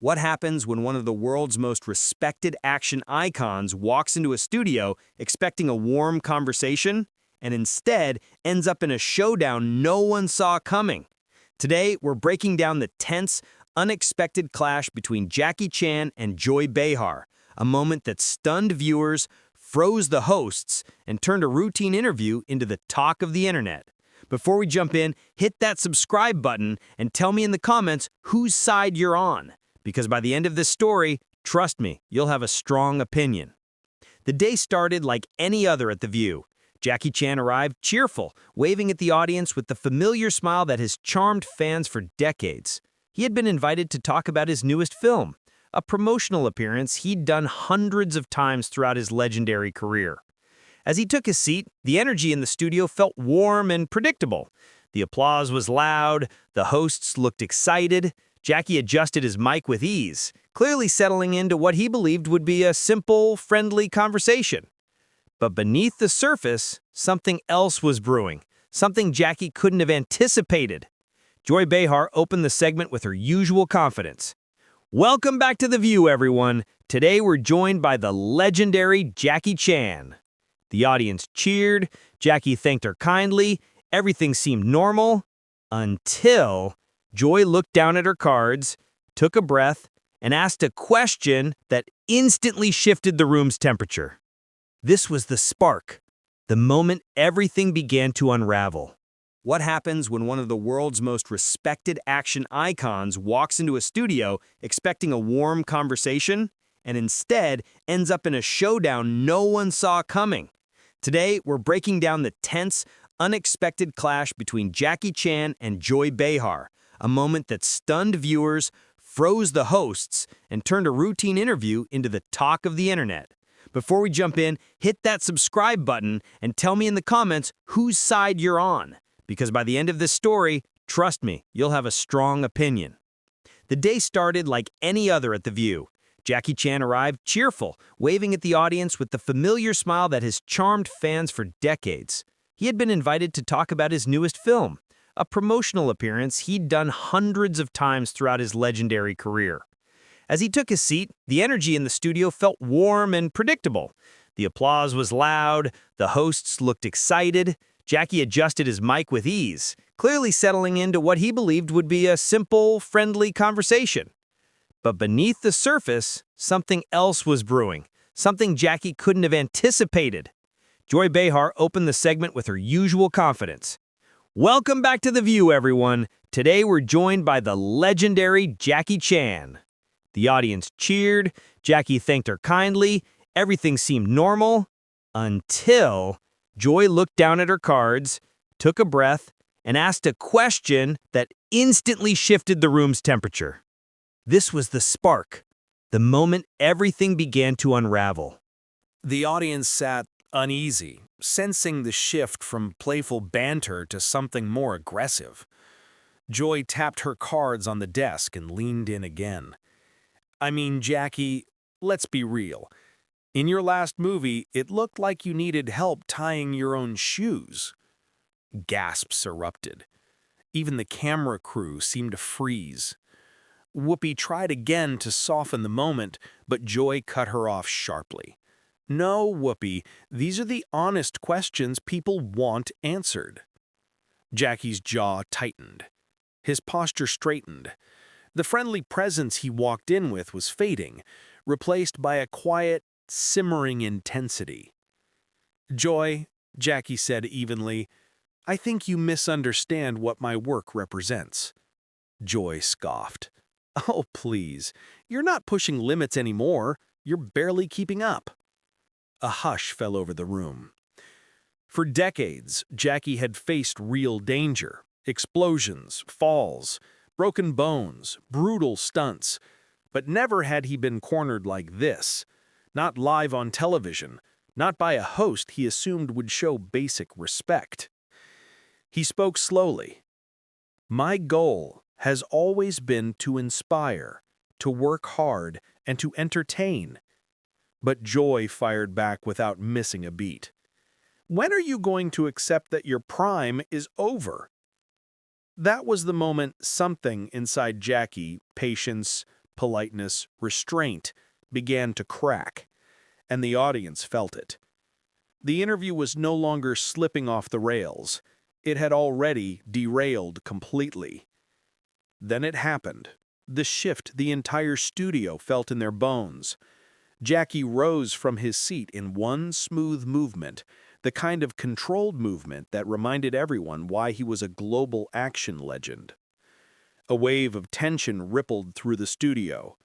What happens when one of the world's most respected action icons walks into a studio expecting a warm conversation and instead ends up in a showdown no one saw coming? Today, we're breaking down the tense, unexpected clash between Jackie Chan and Joy Behar, a moment that stunned viewers, froze the hosts, and turned a routine interview into the talk of the internet. Before we jump in, hit that subscribe button and tell me in the comments whose side you're on. Because by the end of this story, trust me, you'll have a strong opinion. The day started like any other at The View. Jackie Chan arrived cheerful, waving at the audience with the familiar smile that has charmed fans for decades. He had been invited to talk about his newest film, a promotional appearance he'd done hundreds of times throughout his legendary career. As he took his seat, the energy in the studio felt warm and predictable. The applause was loud, the hosts looked excited. Jackie adjusted his mic with ease, clearly settling into what he believed would be a simple, friendly conversation. But beneath the surface, something else was brewing, something Jackie couldn't have anticipated. Joy Behar opened the segment with her usual confidence. Welcome back to The View, everyone. Today we're joined by the legendary Jackie Chan. The audience cheered, Jackie thanked her kindly, everything seemed normal, until Joy looked down at her cards, took a breath, and asked a question that instantly shifted the room's temperature. This was the spark, the moment everything began to unravel. What happens when one of the world's most respected action icons walks into a studio expecting a warm conversation and instead ends up in a showdown no one saw coming? Today, we're breaking down the tense, unexpected clash between Jackie Chan and Joy Behar, a moment that stunned viewers, froze the hosts, and turned a routine interview into the talk of the internet. Before we jump in, hit that subscribe button and tell me in the comments whose side you're on. Because by the end of this story, trust me, you'll have a strong opinion. The day started like any other at The View. Jackie Chan arrived cheerful, waving at the audience with the familiar smile that has charmed fans for decades. He had been invited to talk about his newest film, a promotional appearance he'd done hundreds of times throughout his legendary career. As he took his seat, the energy in the studio felt warm and predictable. The applause was loud, the hosts looked excited. Jackie adjusted his mic with ease, clearly settling into what he believed would be a simple, friendly conversation. But beneath the surface, something else was brewing, something Jackie couldn't have anticipated. Joy Behar opened the segment with her usual confidence. Welcome back to The View, everyone. Today we're joined by the legendary Jackie Chan. The audience cheered, Jackie thanked her kindly, everything seemed normal, until Joy looked down at her cards, took a breath, and asked a question that instantly shifted the room's temperature. This was the spark, the moment everything began to unravel. The audience sat uneasy, sensing the shift from playful banter to something more aggressive. Joy tapped her cards on the desk and leaned in again. I mean, Jackie, let's be real. In your last movie, it looked like you needed help tying your own shoes. Gasps erupted. Even the camera crew seemed to freeze. Whoopi tried again to soften the moment, but Joy cut her off sharply. No, Whoopi, these are the honest questions people want answered. Jackie's jaw tightened. His posture straightened. The friendly presence he walked in with was fading, replaced by a quiet, simmering intensity. Joy, Jackie said evenly, I think you misunderstand what my work represents. Joy scoffed. Oh, please, you're not pushing limits anymore. You're barely keeping up. A hush fell over the room. For decades, Jackie had faced real danger. Explosions, falls, broken bones, brutal stunts. But never had he been cornered like this. Not live on television, not by a host he assumed would show basic respect. He spoke slowly. My goal has always been to inspire, to work hard, and to entertain. But Joy fired back without missing a beat. When are you going to accept that your prime is over? That was the moment something inside Jackie, patience, politeness, restraint began to crack, and the audience felt it. The interview was no longer slipping off the rails. It had already derailed completely. Then it happened. The shift the entire studio felt in their bones. Jackie rose from his seat in one smooth movement, the kind of controlled movement that reminded everyone why he was a global action legend. A wave of tension rippled through the studio.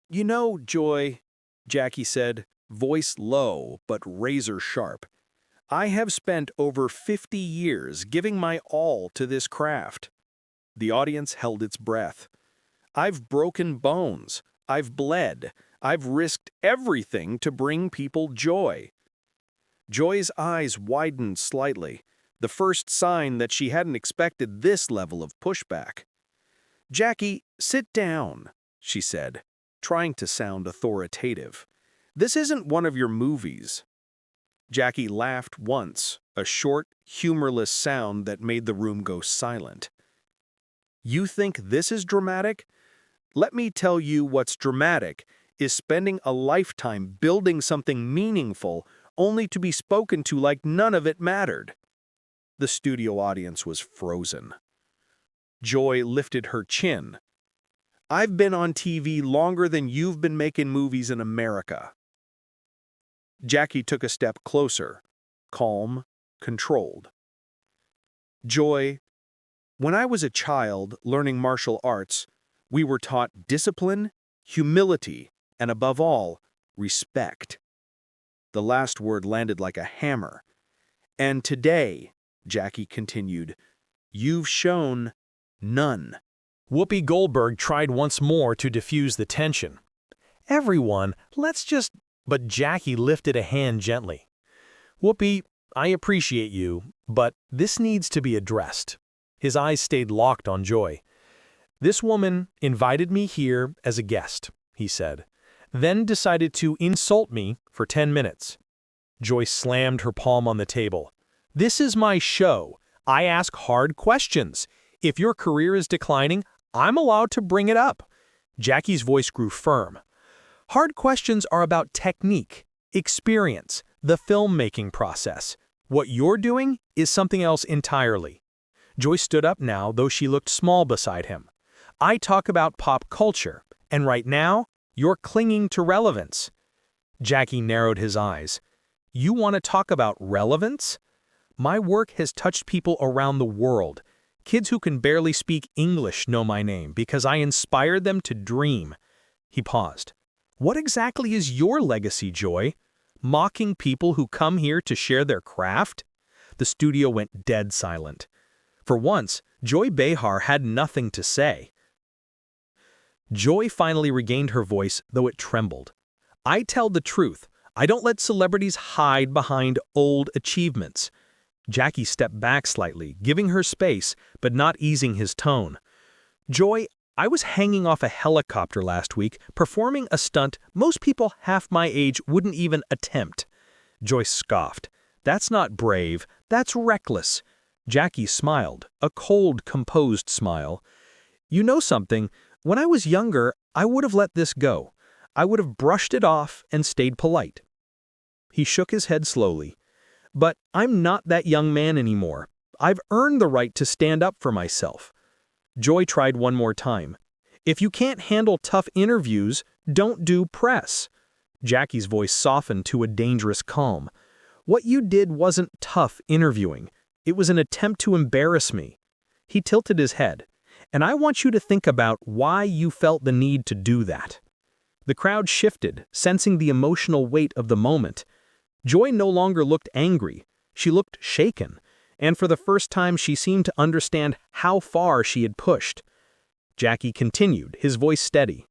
"You know, Joy," Jackie said, voice low but razor sharp, "I have spent over 50 years giving my all to this craft." The audience held its breath. "I've broken bones. I've bled. I've risked everything to bring people joy." Joy's eyes widened slightly, the first sign that she hadn't expected this level of pushback. "Jackie, sit down," she said, trying to sound authoritative. "This isn't one of your movies." Jackie laughed once, a short, humorless sound that made the room go silent. "You think this is dramatic? Let me tell you what's dramatic is spending a lifetime building something meaningful only to be spoken to like none of it mattered." The studio audience was frozen. Joy lifted her chin. "I've been on TV longer than you've been making movies in America." Jackie took a step closer, calm, controlled. "Joy, when I was a child learning martial arts, we were taught discipline, humility, and above all, respect." The last word landed like a hammer. "And today," Jackie continued, "you've shown none." Whoopi Goldberg tried once more to diffuse the tension. "Everyone, let's just—" But Jackie lifted a hand gently. "Whoopi, I appreciate you, but this needs to be addressed." His eyes stayed locked on Joy. "This woman invited me here as a guest," he said, "then decided to insult me for 10 minutes. Joy slammed her palm on the table. "This is my show. I ask hard questions. If your career is declining, I'm allowed to bring it up." Jackie's voice grew firm. "Hard questions are about technique, experience, the filmmaking process. What you're doing is something else entirely." Joy stood up now, though she looked small beside him. "I talk about pop culture, and right now, you're clinging to relevance." Jackie narrowed his eyes. "You want to talk about relevance? My work has touched people around the world. Kids who can barely speak English know my name because I inspired them to dream." He paused. "What exactly is your legacy, Joy? Mocking people who come here to share their craft?" The studio went dead silent. For once, Joy Behar had nothing to say. Joy finally regained her voice, though it trembled. "I tell the truth. I don't let celebrities hide behind old achievements." Jackie stepped back slightly, giving her space, but not easing his tone. "Joy, I was hanging off a helicopter last week, performing a stunt most people half my age wouldn't even attempt." Joy scoffed. "That's not brave, that's reckless." Jackie smiled, a cold, composed smile. "You know something? When I was younger, I would have let this go. I would have brushed it off and stayed polite." He shook his head slowly. "But I'm not that young man anymore. I've earned the right to stand up for myself." Joy tried one more time. "If you can't handle tough interviews, don't do press." Jackie's voice softened to a dangerous calm. "What you did wasn't tough interviewing. It was an attempt to embarrass me." He tilted his head. "And I want you to think about why you felt the need to do that." The crowd shifted, sensing the emotional weight of the moment. Joy no longer looked angry. She looked shaken, and for the first time she seemed to understand how far she had pushed. Jackie continued, his voice steady.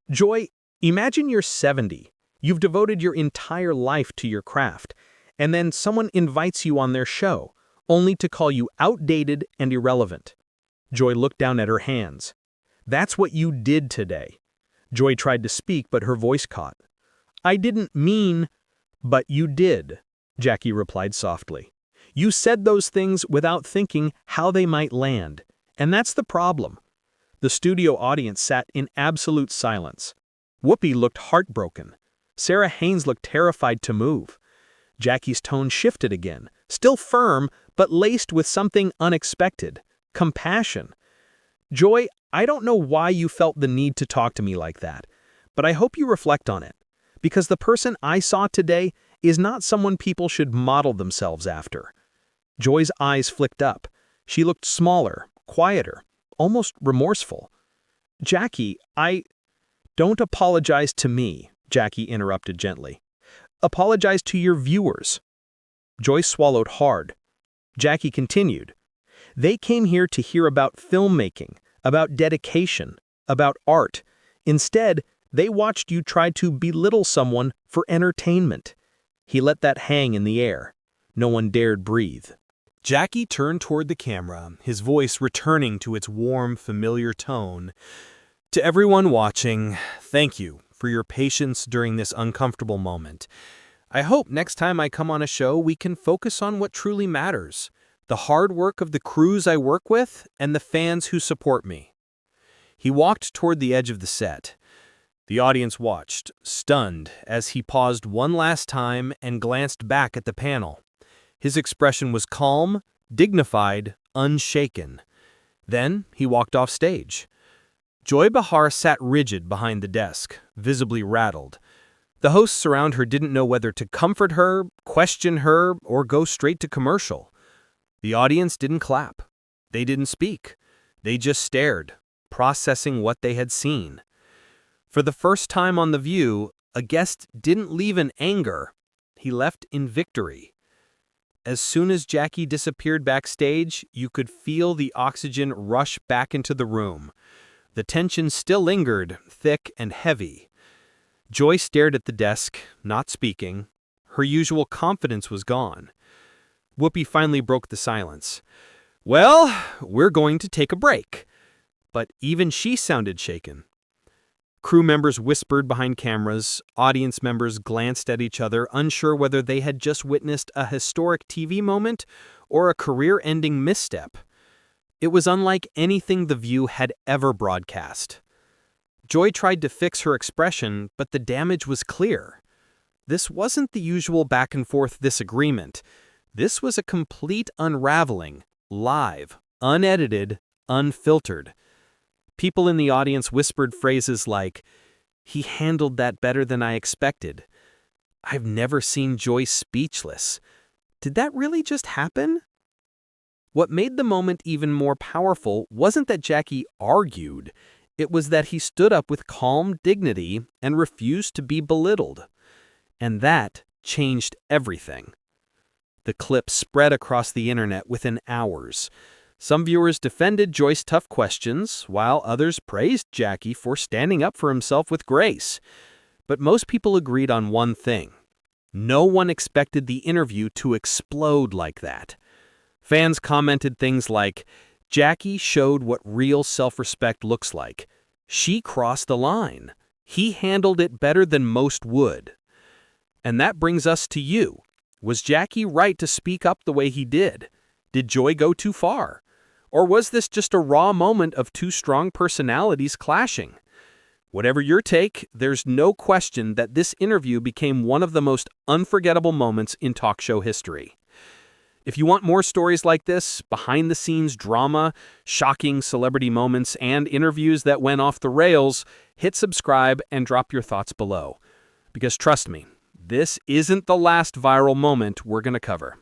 "Joy, imagine you're 70. You've devoted your entire life to your craft, and then someone invites you on their show, only to call you outdated and irrelevant." Joy looked down at her hands. "That's what you did today." Joy tried to speak, but her voice caught. "I didn't mean—" "But you did," Jackie replied softly. "You said those things without thinking how they might land, and that's the problem. The studio audience sat in absolute silence. Whoopi looked heartbroken. Sarah Haynes looked terrified to move. Jackie's tone shifted again, still firm, but laced with something unexpected: compassion. "Joy, I don't know why you felt the need to talk to me like that, but I hope you reflect on it, because the person I saw today is not someone people should model themselves after." Joy's eyes flicked up. She looked smaller, quieter, almost remorseful. "Jackie, Don't apologize to me," Jackie interrupted gently. "Apologize to your viewers." Joy swallowed hard. Jackie continued, "They came here to hear about filmmaking, about dedication, about art. Instead, they watched you try to belittle someone for entertainment." He let that hang in the air. No one dared breathe. Jackie turned toward the camera, his voice returning to its warm, familiar tone. "To everyone watching, thank you for your patience during this uncomfortable moment. I hope next time I come on a show we can focus on what truly matters: the hard work of the crews I work with and the fans who support me." He walked toward the edge of the set. The audience watched, stunned, as he paused one last time and glanced back at the panel. His expression was calm, dignified, unshaken. Then he walked off stage. Joy Behar sat rigid behind the desk, visibly rattled. The hosts around her didn't know whether to comfort her, question her, or go straight to commercial. The audience didn't clap. They didn't speak. They just stared, processing what they had seen. For the first time on The View, a guest didn't leave in anger. He left in victory. As soon as Jackie disappeared backstage, you could feel the oxygen rush back into the room. The tension still lingered, thick and heavy. Joy stared at the desk, not speaking. Her usual confidence was gone. Whoopi finally broke the silence. "Well, we're going to take a break." But even she sounded shaken. Crew members whispered behind cameras. Audience members glanced at each other, unsure whether they had just witnessed a historic TV moment or a career-ending misstep. It was unlike anything The View had ever broadcast. Joy tried to fix her expression, but the damage was clear. This wasn't the usual back-and-forth disagreement. This was a complete unraveling, live, unedited, unfiltered. People in the audience whispered phrases like, "He handled that better than I expected." "I've never seen Joy speechless." "Did that really just happen?" What made the moment even more powerful wasn't that Jackie argued. It was that he stood up with calm dignity and refused to be belittled. And that changed everything. The clip spread across the internet within hours. Some viewers defended Joy's tough questions, while others praised Jackie for standing up for himself with grace. But most people agreed on one thing: no one expected the interview to explode like that. Fans commented things like, "Jackie showed what real self-respect looks like. She crossed the line. He handled it better than most would." And that brings us to you. Was Jackie right to speak up the way he did? Did Joy go too far? Or was this just a raw moment of two strong personalities clashing? Whatever your take, there's no question that this interview became one of the most unforgettable moments in talk show history. If you want more stories like this, behind-the-scenes drama, shocking celebrity moments, and interviews that went off the rails, hit subscribe and drop your thoughts below. Because trust me, this isn't the last viral moment we're going to cover.